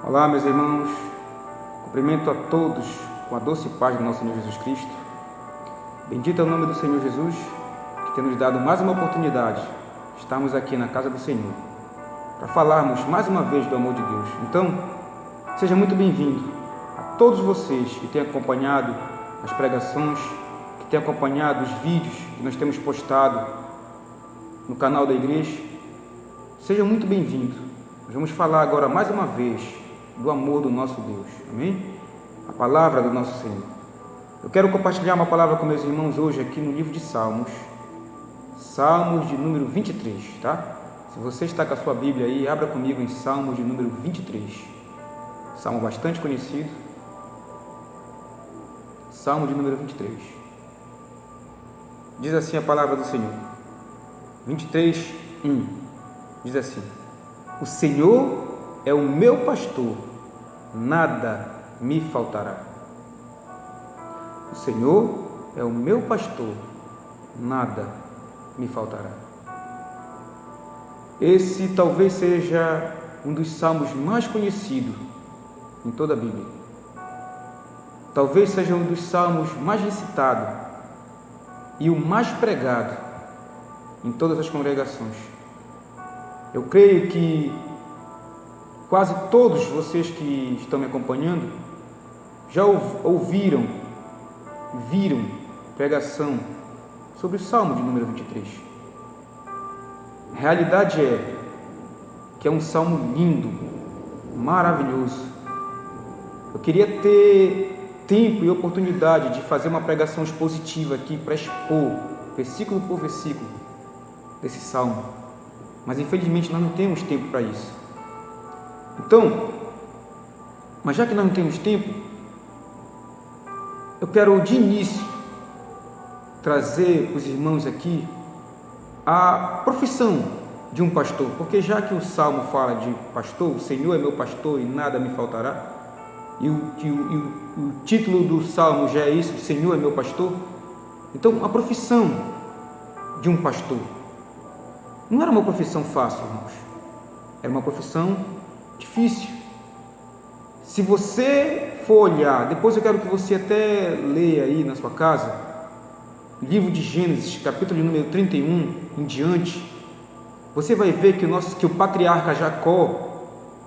Olá, meus irmãos, cumprimento a todos com a doce paz do nosso Senhor Jesus Cristo. Bendito é o nome do Senhor Jesus, que tem nos dado mais uma oportunidade de estarmos aqui na casa do Senhor, para falarmos mais uma vez do amor de Deus. Então, seja muito bem-vindo a todos vocês que têm acompanhado as pregações, que têm acompanhado os vídeos que nós temos postado no canal da igreja. Seja muito bem-vindo. Nós vamos falar agora mais uma vez do amor do nosso Deus, amém? A palavra do nosso Senhor. Eu quero compartilhar uma palavra com meus irmãos hoje aqui no livro de Salmos, Salmos de número 23, tá? Se você está com a sua Bíblia aí, abra comigo em Salmos de número 23, salmo bastante conhecido, Salmo de número 23. Diz assim a palavra do Senhor, 23, 1, diz assim: O Senhor é o meu pastor, nada me faltará. O Senhor é o meu pastor, nada me faltará. Esse talvez seja um dos salmos mais conhecidos em toda a Bíblia. Talvez seja um dos salmos mais recitados e o mais pregado em todas as congregações. Eu creio que quase todos vocês que estão me acompanhando já ouviram, viram pregação sobre o Salmo de número 23. A realidade é que é um salmo lindo, maravilhoso. Eu queria ter tempo e oportunidade de fazer uma pregação expositiva aqui para expor, versículo por versículo, desse salmo. Mas infelizmente nós não temos tempo para isso. Então, mas já que nós não temos tempo, eu quero de início trazer para os irmãos aqui a profissão de um pastor, porque já que o salmo fala de pastor, o Senhor é meu pastor e nada me faltará, e o título do salmo já é isso, o Senhor é meu pastor. Então, a profissão de um pastor não era uma profissão fácil, irmãos. Era uma profissão difícil. Se você for olhar, depois eu quero que você até leia aí na sua casa, livro de Gênesis, capítulo número 31 em diante, você vai ver que o patriarca Jacó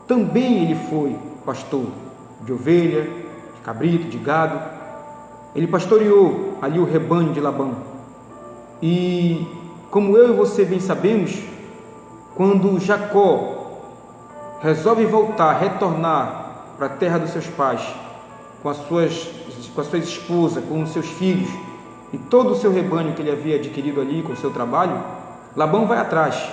também ele foi pastor de ovelha, de cabrito, de gado. Ele pastoreou ali o rebanho de Labão. E como eu e você bem sabemos, quando Jacó resolve retornar para a terra dos seus pais, com as suas esposas, com os seus filhos e todo o seu rebanho que ele havia adquirido ali com o seu trabalho, Labão vai atrás.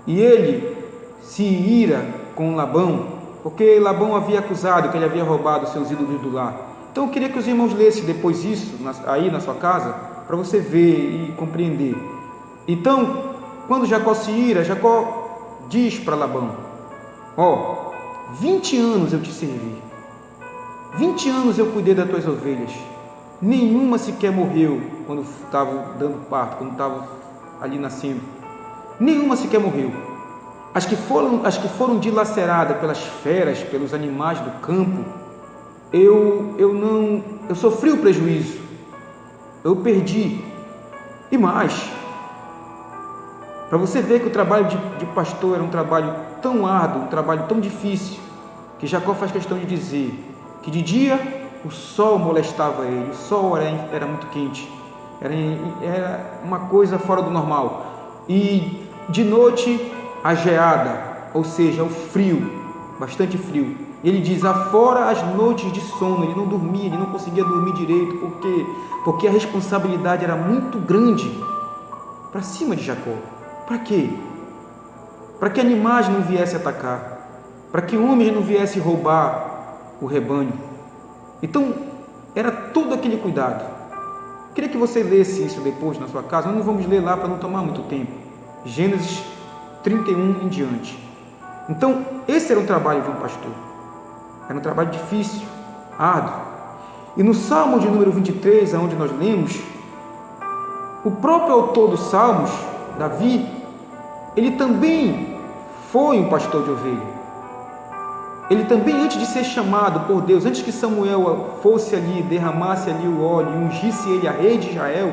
E ele se ira com Labão, porque Labão havia acusado que ele havia roubado seus ídolos do lar. Então eu queria que os irmãos lessem depois isso, aí na sua casa, para você ver e compreender. Então, quando Jacó se ira, Jacó diz para Labão: 20 anos eu te servi, 20 anos eu cuidei das tuas ovelhas, nenhuma sequer morreu quando estava dando parto, quando estava ali nascendo, nenhuma sequer morreu. As que foram dilaceradas pelas feras, pelos animais do campo, eu sofri o prejuízo, eu perdi. E mais, para você ver que o trabalho de pastor era um trabalho tão árduo, um trabalho tão difícil, que Jacó faz questão de dizer que de dia o sol molestava ele, o sol era muito quente, era uma coisa fora do normal, e de noite a geada, ou seja, o frio, bastante frio. Ele diz, afora as noites de sono, ele não dormia, ele não conseguia dormir direito, porque a responsabilidade era muito grande para cima de Jacó. Para quê? Para que animais não viessem atacar, para que homens não viessem roubar o rebanho. Então, era todo aquele cuidado. Queria que você lesse isso depois na sua casa. Nós não vamos ler lá para não tomar muito tempo. Gênesis 31 em diante. Então, esse era o trabalho de um pastor. Era um trabalho difícil, árduo. E no Salmo de número 23, onde nós lemos, o próprio autor dos Salmos, Davi, ele também foi um pastor de ovelha. ele também, antes de ser chamado por Deus, antes que Samuel fosse ali, derramasse ali o óleo e ungisse ele a rei de Israel,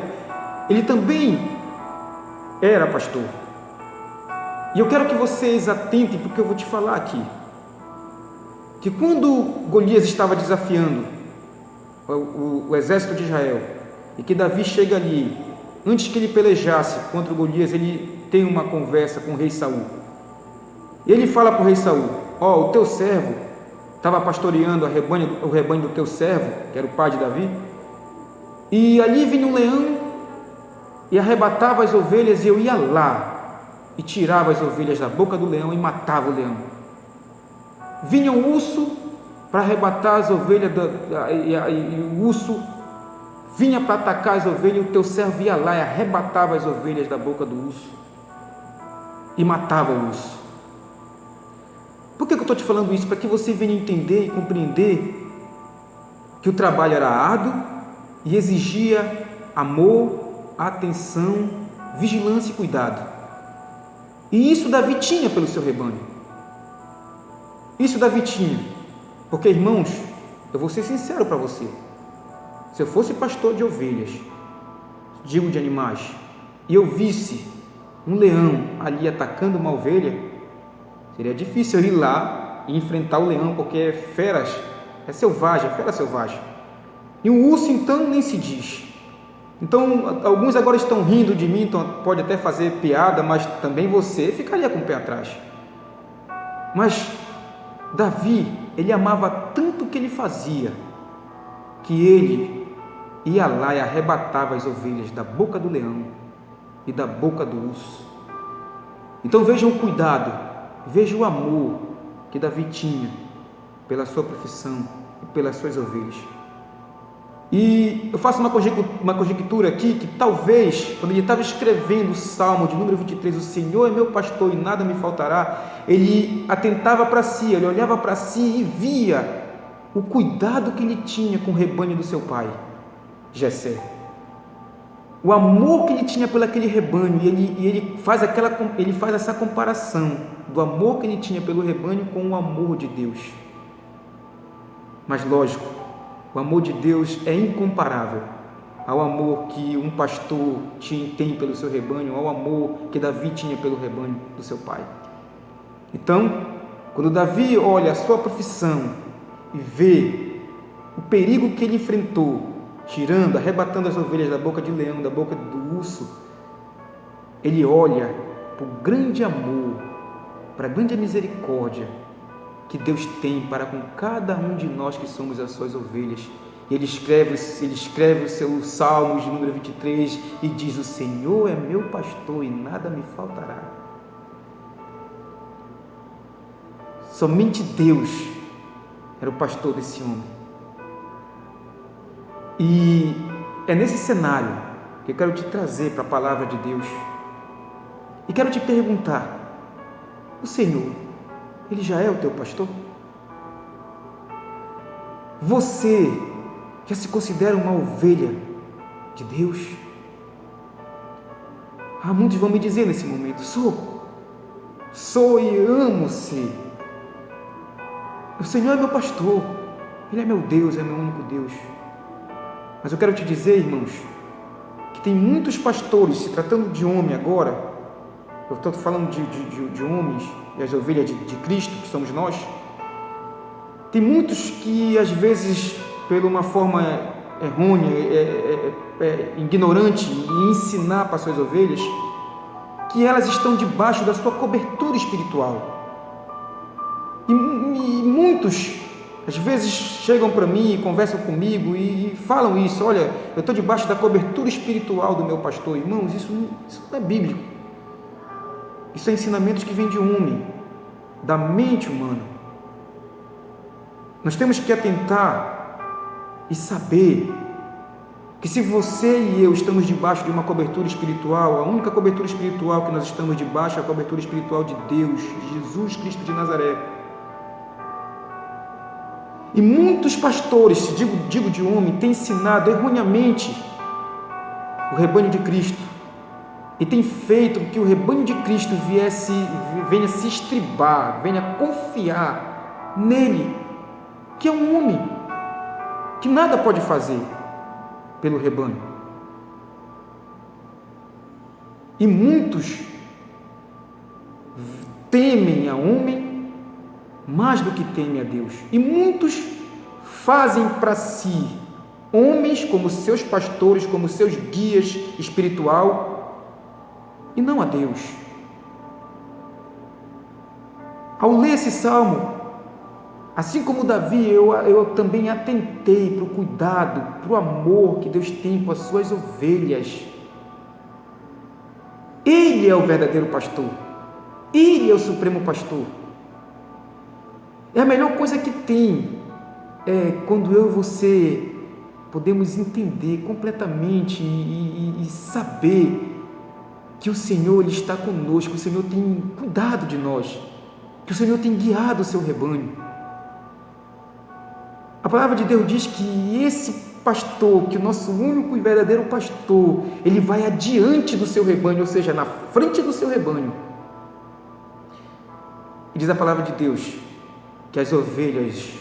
ele também era pastor. E eu quero que vocês atentem porque eu vou te falar aqui, que quando Golias estava desafiando o exército de Israel, e que Davi chega ali, antes que ele pelejasse contra o Golias, ele tem uma conversa com o rei Saul. E ele fala para o rei Saul: o teu servo estava pastoreando o rebanho do teu servo, que era o pai de Davi, e ali vinha um leão e arrebatava as ovelhas, e eu ia lá e tirava as ovelhas da boca do leão e matava o leão. Vinha um urso para arrebatar as ovelhas, e o urso vinha para atacar as ovelhas, e o teu servo ia lá e arrebatava as ovelhas da boca do urso e matava o urso. Por que eu estou te falando isso? Para que você venha entender e compreender que o trabalho era árduo e exigia amor, atenção, vigilância e cuidado. E isso Davi tinha pelo seu rebanho. Isso Davi tinha. Porque, irmãos, eu vou ser sincero para você. Se eu fosse pastor de ovelhas, digo de animais, e eu visse um leão ali atacando uma ovelha, seria difícil eu ir lá e enfrentar o leão, porque é fera selvagem. E o urso, então, nem se diz. Então, alguns agora estão rindo de mim, então pode até fazer piada, mas também você ficaria com o pé atrás. Mas Davi, ele amava tanto o que ele fazia, que ele ia lá e arrebatava as ovelhas da boca do leão e da boca do urso. Então vejam o cuidado, vejam o amor que Davi tinha pela sua profissão e pelas suas ovelhas. E eu faço uma conjectura aqui, que talvez, quando ele estava escrevendo o Salmo de número 23, o Senhor é meu pastor e nada me faltará, ele atentava para si, ele olhava para si e via o cuidado que ele tinha com o rebanho do seu pai, Jessé. O amor que ele tinha por aquele rebanho, e ele faz essa comparação do amor que ele tinha pelo rebanho com o amor de Deus. Mas lógico, o amor de Deus é incomparável ao amor que um pastor tem pelo seu rebanho, ao amor que Davi tinha pelo rebanho do seu pai. Então, quando Davi olha a sua profissão e vê o perigo que ele enfrentou, arrebatando as ovelhas da boca de leão, da boca do urso, ele olha para o grande amor, para a grande misericórdia que Deus tem para com cada um de nós que somos as suas ovelhas. Ele escreve os seus Salmos de número 23 e diz: o Senhor é meu pastor e nada me faltará. Somente Deus era o pastor desse homem. E é nesse cenário que eu quero te trazer para a palavra de Deus. E quero te perguntar: o Senhor, Ele já é o teu pastor? Você já se considera uma ovelha de Deus? Muitos vão me dizer nesse momento: sou e amo ser. O Senhor é meu pastor, Ele é meu Deus, é meu único Deus. Mas eu quero te dizer, irmãos, que tem muitos pastores, se tratando de homem agora, eu estou falando de homens e as ovelhas de Cristo, que somos nós. Tem muitos que, às vezes, por uma forma errônea, ignorante, em ensinar para suas ovelhas, que elas estão debaixo da sua cobertura espiritual. E muitos, às vezes, chegam para mim e conversam comigo e falam isso: olha, eu estou debaixo da cobertura espiritual do meu pastor. Irmãos, isso não é bíblico. Isso é ensinamentos que vêm de homem, da mente humana. Nós temos que atentar e saber que se você e eu estamos debaixo de uma cobertura espiritual, a única cobertura espiritual que nós estamos debaixo é a cobertura espiritual de Deus, de Jesus Cristo de Nazaré. E muitos pastores, digo de homem, têm ensinado erroneamente o rebanho de Cristo e tem feito que o rebanho de Cristo venha se estribar, venha confiar nele, que é um homem, que nada pode fazer pelo rebanho. E muitos temem a homem mais do que temem a Deus. E muitos fazem para si homens como seus pastores, como seus guias espiritual, e não a Deus. Ao ler esse salmo, assim como Davi, eu também atentei para o cuidado, para o amor que Deus tem com as suas ovelhas. Ele é o verdadeiro pastor. Ele é o supremo pastor. É a melhor coisa que tem, quando eu e você podemos entender completamente e saber que o Senhor Ele está conosco, que o Senhor tem cuidado de nós, que o Senhor tem guiado o seu rebanho. A palavra de Deus diz que esse pastor, que o nosso único e verdadeiro pastor, ele vai adiante do seu rebanho, ou seja, na frente do seu rebanho. E diz a palavra de Deus que as ovelhas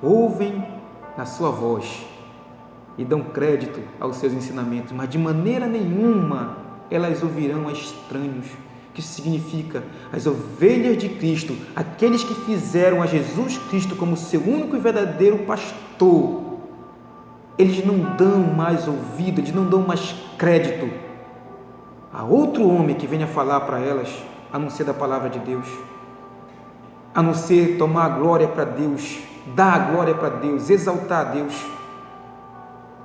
ouvem a sua voz e dão crédito aos seus ensinamentos, mas de maneira nenhuma elas ouvirão a estranhos. Que isso significa? As ovelhas de Cristo, aqueles que fizeram a Jesus Cristo como seu único e verdadeiro pastor, eles não dão mais ouvido, eles não dão mais crédito a outro homem que venha falar para elas, a não ser da palavra de Deus, a não ser tomar a glória para Deus, dar a glória para Deus, exaltar a Deus.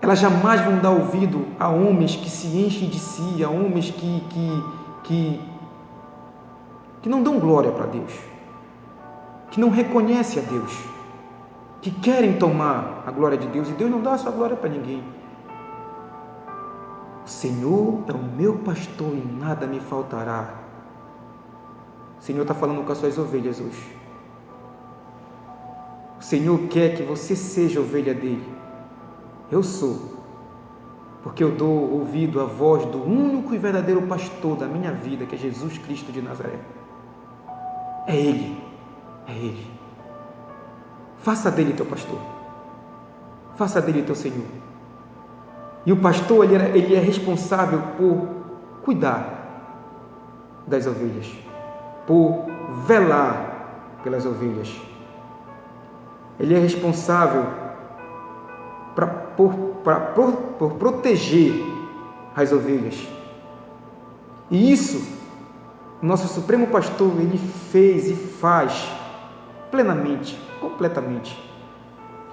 Elas jamais vão dar ouvido a homens que se enchem de si, a homens que não dão glória para Deus, que não reconhecem a Deus, que querem tomar a glória de Deus, e Deus não dá a sua glória para ninguém. O Senhor é o meu pastor e nada me faltará. O Senhor está falando com as suas ovelhas hoje. O Senhor quer que você seja ovelha dele. Eu sou, porque eu dou ouvido à voz do único e verdadeiro pastor da minha vida, que é Jesus Cristo de Nazaré. É Ele, é Ele. Faça dele teu pastor, faça dele teu Senhor. E o pastor, ele é responsável por cuidar das ovelhas, por velar pelas ovelhas. Ele é responsável por proteger as ovelhas. E isso, nosso Supremo Pastor, ele fez e faz plenamente, completamente.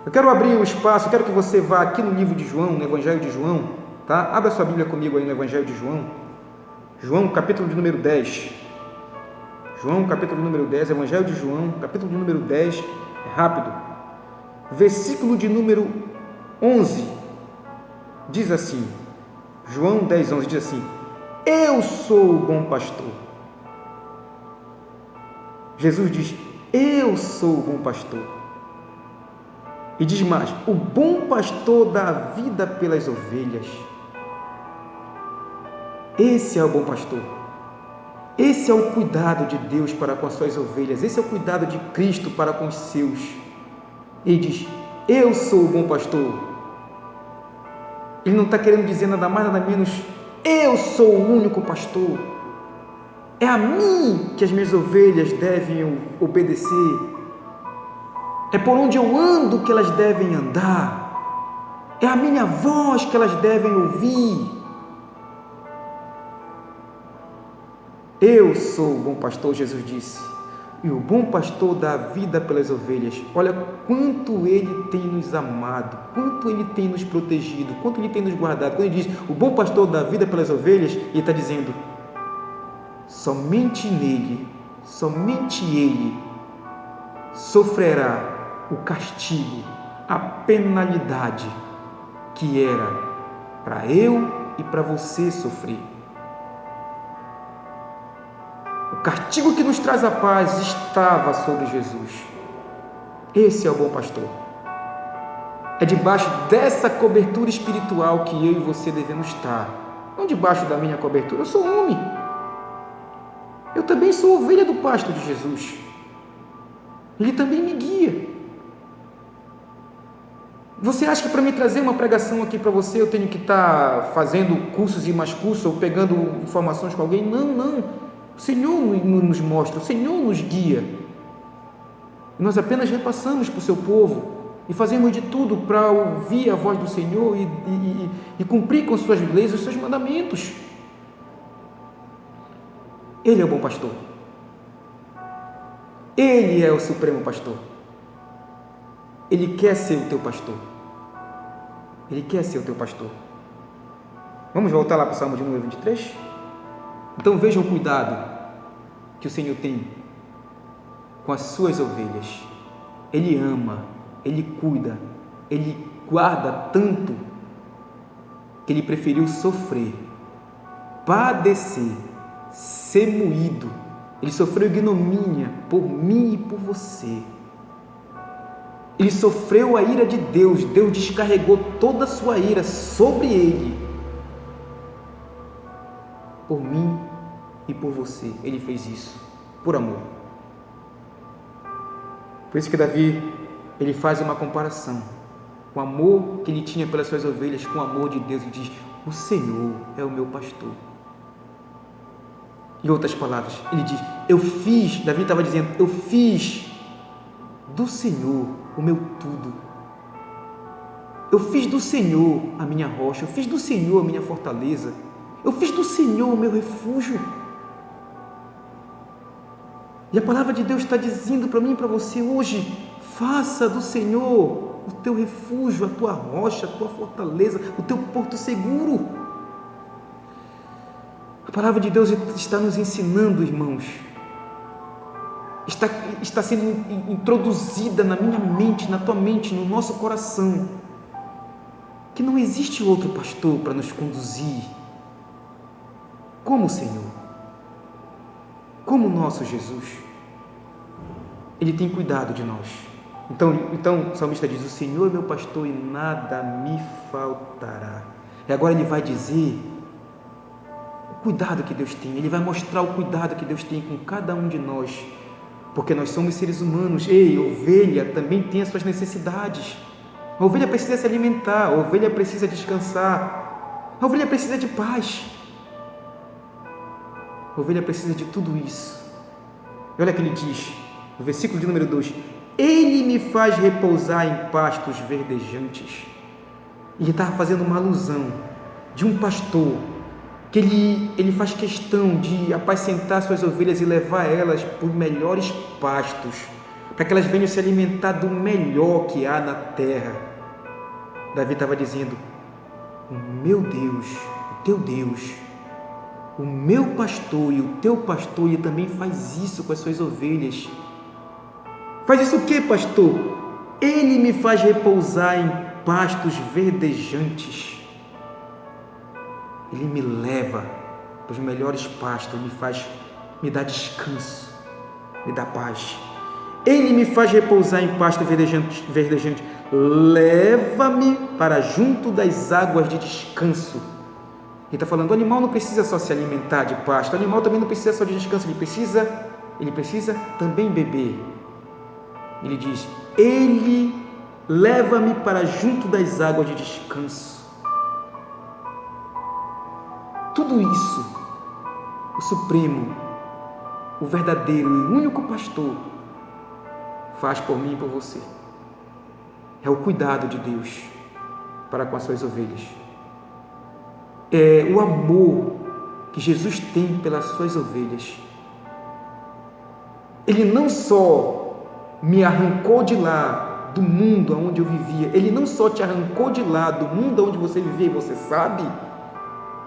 Eu quero abrir um espaço, eu quero que você vá aqui no livro de João, no Evangelho de João, tá? Abra sua Bíblia comigo aí no Evangelho de João. João, capítulo de número 10. João, capítulo de número 10, Evangelho de João, capítulo de número 10, é rápido. Versículo de número 11, diz assim, João 10, 11, diz assim: eu sou o bom pastor. Jesus diz: eu sou o bom pastor. E diz mais: o bom pastor dá a vida pelas ovelhas. Esse é o bom pastor. Esse é o cuidado de Deus para com as suas ovelhas. Esse é o cuidado de Cristo para com os seus. Ele diz: eu sou o bom pastor. Ele não está querendo dizer nada mais, nada menos: eu sou o único pastor. É a mim que as minhas ovelhas devem obedecer. É por onde eu ando que elas devem andar. É a minha voz que elas devem ouvir. Eu sou o bom pastor, Jesus disse. E o bom pastor dá a vida pelas ovelhas. Olha quanto Ele tem nos amado, quanto Ele tem nos protegido, quanto Ele tem nos guardado. Quando Ele diz: o bom pastor dá a vida pelas ovelhas, Ele está dizendo: somente nele, somente Ele sofrerá o castigo, a penalidade que era para eu e para você sofrer. O castigo que nos traz a paz estava sobre Jesus. Esse é o bom pastor. É debaixo dessa cobertura espiritual que eu e você devemos estar. Não debaixo da minha cobertura. Eu sou homem. Eu também sou ovelha do pasto de Jesus. Ele também me guia. Você acha que para me trazer uma pregação aqui para você, eu tenho que estar fazendo cursos e mais cursos, ou pegando informações com alguém? Não, não. O Senhor nos mostra, o Senhor nos guia. E nós apenas repassamos para o seu povo e fazemos de tudo para ouvir a voz do Senhor e cumprir com suas leis, os seus mandamentos. Ele é o bom pastor. Ele é o supremo pastor. Ele quer ser o teu pastor. Ele quer ser o teu pastor. Vamos voltar lá para o Salmo de número 23? Então vejam o cuidado que o Senhor tem com as suas ovelhas. Ele ama, Ele cuida, Ele guarda tanto que Ele preferiu sofrer, padecer, ser moído. Ele sofreu ignomínia por mim e por você. Ele sofreu a ira de Deus. Deus descarregou toda a sua ira sobre ele. Por mim e por você. Ele fez isso por amor. Por isso que Davi, ele faz uma comparação. O amor que ele tinha pelas suas ovelhas com o amor de Deus. Ele diz: o Senhor é o meu pastor. Em outras palavras, ele diz: Davi estava dizendo, eu fiz do Senhor o meu tudo. Eu fiz do Senhor a minha rocha, eu fiz do Senhor a minha fortaleza, eu fiz do Senhor o meu refúgio. E a palavra de Deus está dizendo para mim e para você hoje: faça do Senhor o teu refúgio, a tua rocha, a tua fortaleza, o teu porto seguro. A palavra de Deus está nos ensinando, irmãos, está sendo introduzida na minha mente, na tua mente, no nosso coração, que não existe outro pastor para nos conduzir como o Senhor, como o nosso Jesus. Ele tem cuidado de nós. Então o salmista diz: o Senhor é meu pastor e nada me faltará. E agora ele vai dizer o cuidado que Deus tem. Ele vai mostrar o cuidado que Deus tem com cada um de nós, porque nós somos seres humanos. Ei, ovelha também tem as suas necessidades. A ovelha precisa se alimentar, a ovelha precisa descansar, a ovelha precisa de paz, a ovelha precisa de tudo isso. E olha o que ele diz no versículo de número 2: Ele me faz repousar em pastos verdejantes. E ele estava fazendo uma alusão de um pastor que ele faz questão de apacentar suas ovelhas e levar elas por melhores pastos, para que elas venham se alimentar do melhor que há na terra. Davi estava dizendo: o meu Deus, o teu Deus, o meu pastor e o teu pastor, ele também faz isso com as suas ovelhas. Faz isso o que, pastor? Ele me faz repousar em pastos verdejantes. Ele me leva para os melhores pastos, me dá descanso, me dá paz. Ele me faz repousar em pasto verdejante. Leva-me para junto das águas de descanso. Ele está falando: o animal não precisa só se alimentar de pasto, o animal também não precisa só de descanso, ele precisa também beber. Ele diz: ele leva-me para junto das águas de descanso. Tudo isso, o Supremo, o verdadeiro e único pastor, faz por mim e por você. É o cuidado de Deus para com as suas ovelhas. É o amor que Jesus tem pelas suas ovelhas. Ele não só me arrancou de lá, do mundo onde eu vivia, ele não só te arrancou de lá, do mundo onde você vivia, e você sabe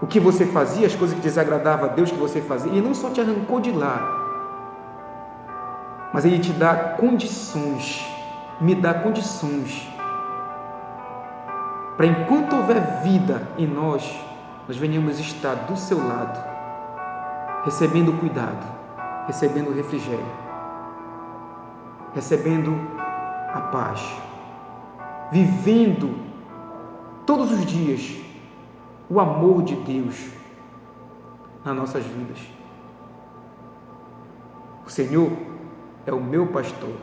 o que você fazia, as coisas que desagradavam a Deus que você fazia, ele não só te arrancou de lá, mas ele te dá condições, me dá condições, para enquanto houver vida em nós venhamos estar do seu lado, recebendo cuidado, recebendo refrigério, recebendo a paz, vivendo todos os dias o amor de Deus nas nossas vidas. O Senhor é o meu pastor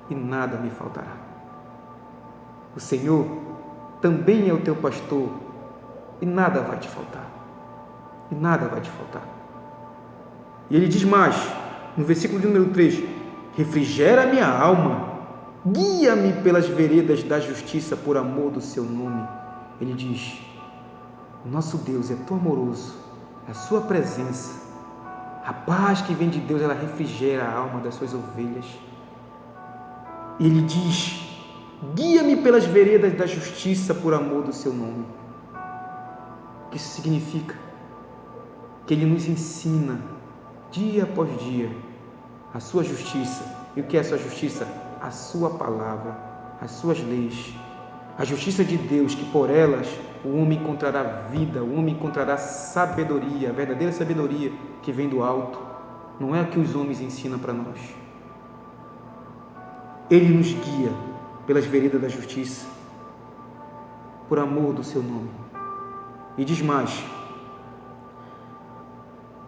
e nada me faltará. O Senhor também é o teu pastor e nada vai te faltar. E nada vai te faltar. E ele diz mais, no versículo de número 3, refrigera a minha alma, guia-me pelas veredas da justiça por amor do seu nome. Ele diz, o nosso Deus é tão amoroso, a sua presença, a paz que vem de Deus, ela refrigera a alma das suas ovelhas. E ele diz, guia-me pelas veredas da justiça por amor do seu nome. O que isso significa? Que ele nos ensina, dia após dia, a sua justiça. E o que é a sua justiça? A sua palavra, as suas leis. A justiça de Deus, que por elas o homem encontrará vida, o homem encontrará sabedoria, a verdadeira sabedoria que vem do alto. Não é o que os homens ensinam para nós. Ele nos guia pelas veredas da justiça, por amor do seu nome. E diz mais,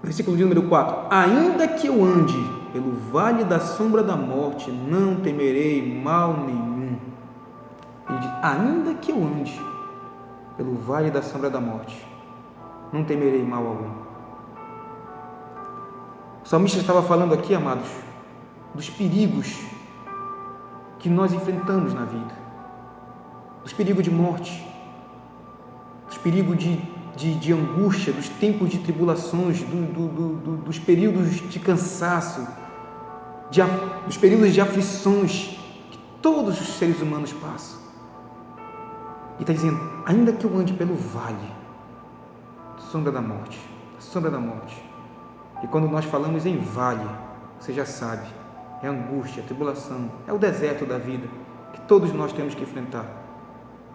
versículo de número 4, ainda que eu ande pelo vale da sombra da morte, não temerei mal nenhum. Ele diz, ainda que eu ande pelo vale da sombra da morte, não temerei mal algum. O salmista estava falando aqui, amados, dos perigos que nós enfrentamos na vida, dos perigos de morte, dos perigos de angústia, dos tempos de tribulações, dos períodos de cansaço, dos períodos de aflições que todos os seres humanos passam. E está dizendo, ainda que eu ande pelo vale, sombra da morte, sombra da morte. E quando nós falamos em vale, você já sabe, é angústia, tribulação, é o deserto da vida que todos nós temos que enfrentar.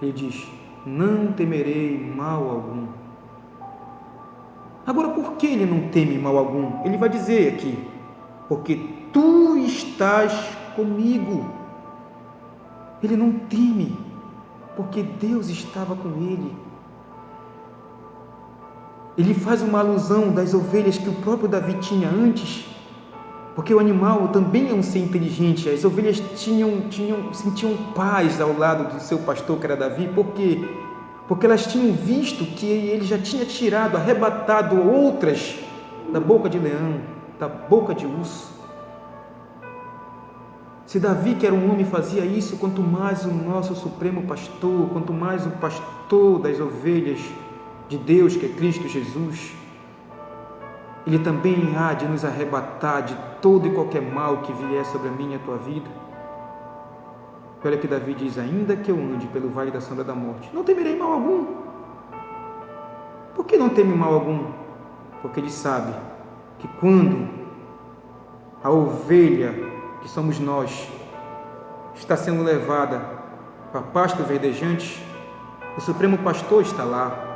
Ele diz, não temerei mal algum. Agora, por que ele não teme mal algum? Ele vai dizer aqui, porque tu estás comigo. Ele não teme, porque Deus estava com ele. Ele faz uma alusão das ovelhas que o próprio Davi tinha antes, porque o animal também é um ser inteligente. As ovelhas sentiam paz ao lado do seu pastor, que era Davi. Por quê? Porque elas tinham visto que ele já tinha tirado, arrebatado outras da boca de leão, da boca de urso. Se Davi, que era um homem, fazia isso, quanto mais o nosso supremo pastor, quanto mais o pastor das ovelhas de Deus, que é Cristo Jesus, ele também há de nos arrebatar de todo e qualquer mal que vier sobre a minha e a tua vida. E olha que Davi diz, ainda que eu ande pelo vale da sombra da morte, não temerei mal algum. Por que não teme mal algum? Porque ele sabe que quando a ovelha, que somos nós, está sendo levada para pasto verdejante, o Supremo Pastor está lá.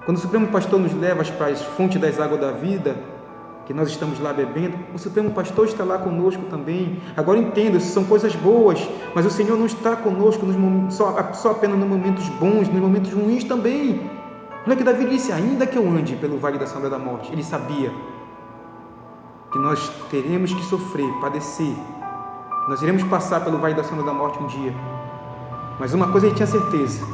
Quando o Supremo Pastor nos leva para as fontes das águas da vida, que nós estamos lá bebendo, o Supremo Pastor está lá conosco também. Agora entenda, isso são coisas boas, mas o Senhor não está conosco só apenas nos momentos bons, nos momentos ruins também. Olha que Davi disse, ainda que eu ande pelo vale da sombra da morte, ele sabia que nós teremos que sofrer, padecer, nós iremos passar pelo vale da sombra da morte um dia, mas uma coisa ele tinha certeza,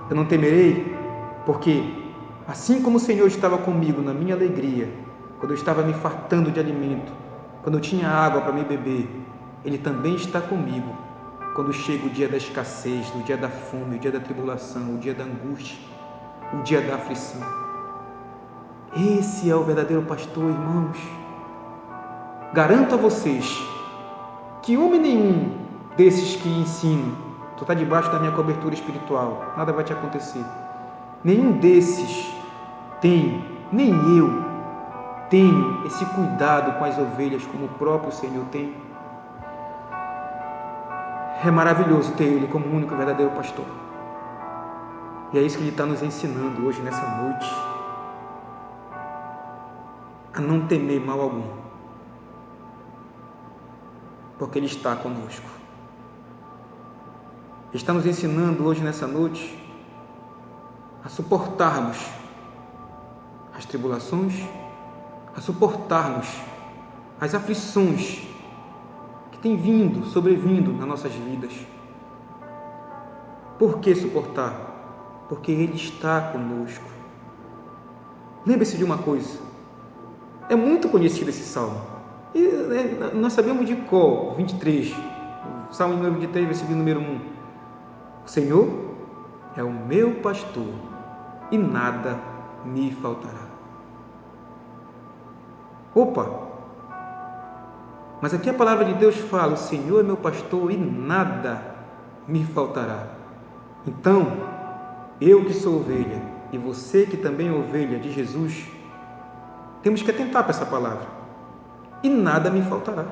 eu não temerei, porque assim como o Senhor estava comigo na minha alegria, quando eu estava me fartando de alimento, quando eu tinha água para me beber, Ele também está comigo quando chega o dia da escassez, o dia da fome, o dia da tribulação, o dia da angústia, o dia da aflição. Esse é o verdadeiro pastor, irmãos. Garanto a vocês que homem nenhum desses que ensinam, tu está debaixo da minha cobertura espiritual, nada vai te acontecer. Nenhum desses tem, nem eu tenho esse cuidado com as ovelhas como o próprio Senhor tem. É maravilhoso ter Ele como o único verdadeiro pastor. E é isso que Ele está nos ensinando hoje, nessa noite. A não temer mal algum. Porque Ele está conosco. Ele está nos ensinando hoje, nessa noite, a suportarmos as tribulações, a suportarmos as aflições que tem vindo, sobrevindo nas nossas vidas. Por que suportar? Porque Ele está conosco. Lembre-se de uma coisa, é muito conhecido esse salmo, e nós sabemos de cor, 23, salmo número 23, versículo número 1. O Senhor é o meu pastor e nada me faltará. Opa! Mas aqui a palavra de Deus fala: o Senhor é meu pastor e nada me faltará. Então, eu que sou ovelha e você que também é ovelha de Jesus, temos que atentar para essa palavra. E nada me faltará.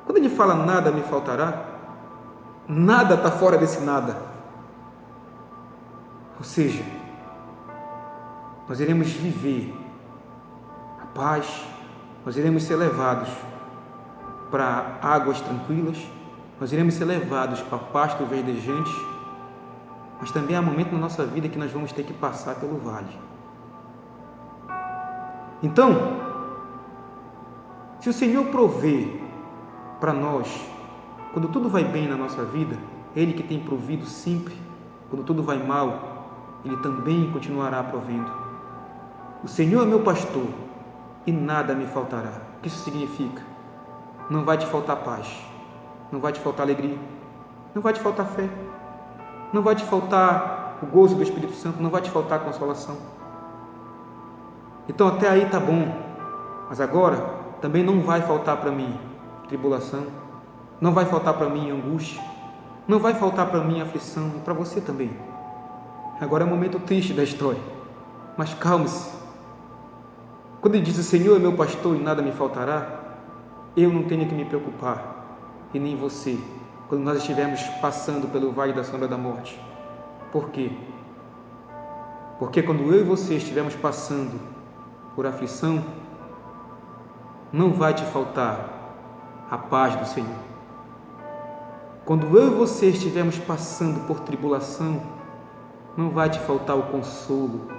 Quando ele fala nada me faltará, nada está fora desse nada. Ou seja, nós iremos viver a paz, nós iremos ser levados para águas tranquilas, nós iremos ser levados para pasto verdejante, mas também há momentos na nossa vida que nós vamos ter que passar pelo vale. Então, se o Senhor prover para nós, quando tudo vai bem na nossa vida, Ele que tem provido sempre, quando tudo vai mal, Ele também continuará provendo. O Senhor é meu pastor e nada me faltará. O que isso significa? Não vai te faltar paz, não vai te faltar alegria, não vai te faltar fé, não vai te faltar o gozo do Espírito Santo, não vai te faltar consolação. Então até aí está bom, mas agora também não vai faltar para mim tribulação, não vai faltar para mim angústia, não vai faltar para mim aflição, e para você também. Agora é um momento triste da história, mas calme-se. Quando ele diz: o Senhor é meu pastor e nada me faltará, eu não tenho que me preocupar, e nem você, quando nós estivermos passando pelo vale da sombra da morte. Por quê? Porque quando eu e você estivermos passando por aflição, não vai te faltar a paz do Senhor. Quando eu e você estivermos passando por tribulação, não vai te faltar o consolo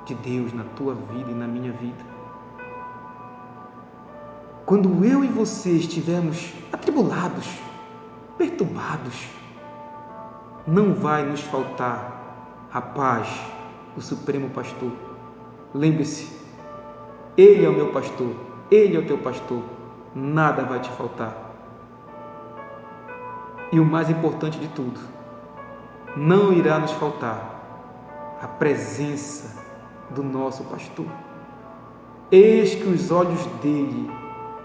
de Deus na tua vida e na minha vida. Quando eu e você estivermos atribulados, perturbados, não vai nos faltar a paz do Supremo Pastor. Lembre-se, Ele é o meu pastor, Ele é o teu pastor, nada vai te faltar. E o mais importante de tudo, não irá nos faltar a presença do nosso pastor. Eis que os olhos dele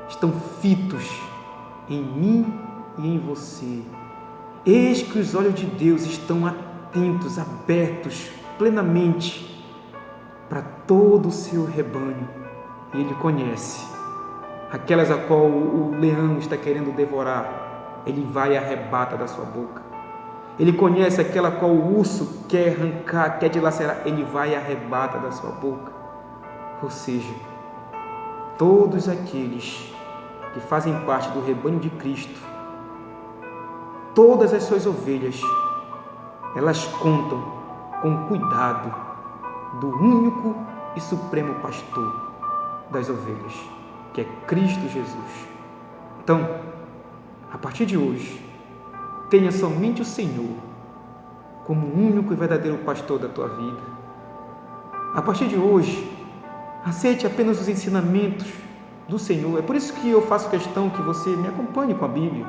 estão fitos em mim e em você. Eis que os olhos de Deus estão atentos, abertos plenamente para todo o seu rebanho. E Ele conhece aquelas a qual o leão está querendo devorar, Ele vai e arrebata da sua boca. Ele conhece aquela qual o urso quer arrancar, quer dilacerar, Ele vai e arrebata da sua boca. Ou seja, todos aqueles que fazem parte do rebanho de Cristo, todas as suas ovelhas, elas contam com o cuidado do único e supremo pastor das ovelhas, que é Cristo Jesus. Então, a partir de hoje, tenha somente o Senhor como o único e verdadeiro pastor da tua vida. A partir de hoje, aceite apenas os ensinamentos do Senhor. É por isso que eu faço questão que você me acompanhe com a Bíblia,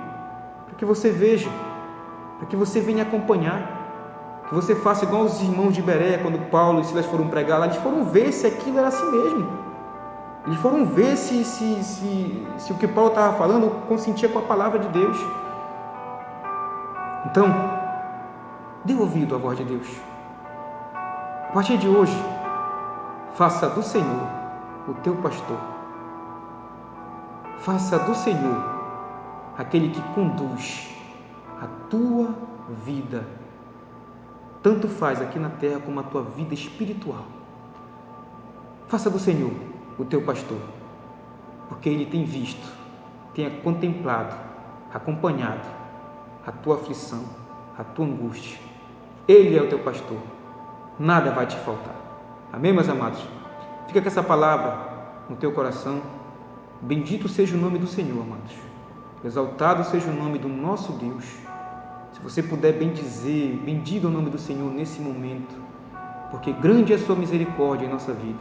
para que você veja, para que você venha acompanhar, que você faça igual os irmãos de Bereia, quando Paulo e Silas foram pregar lá, eles foram ver se aquilo era assim mesmo. Eles foram ver se o que Paulo estava falando consentia com a palavra de Deus. Então, dê ouvido à voz de Deus. A partir de hoje, faça do Senhor o teu pastor. Faça do Senhor aquele que conduz a tua vida, tanto faz aqui na terra como a tua vida espiritual. Faça do Senhor o teu pastor, porque Ele tem visto, tem contemplado, acompanhado a tua aflição, a tua angústia. Ele é o teu pastor, nada vai te faltar. Amém, meus amados? Fica com essa palavra no teu coração. Bendito seja o nome do Senhor, amados. Exaltado seja o nome do nosso Deus. Se você puder bendizer, bendiga o nome do Senhor nesse momento, porque grande é a sua misericórdia em nossa vida.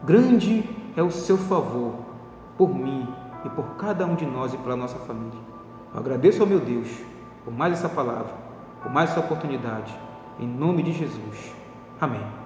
Grande é o seu favor por mim e por cada um de nós e pela nossa família. Eu agradeço ao meu Deus por mais essa palavra, por mais essa oportunidade. Em nome de Jesus. Amém.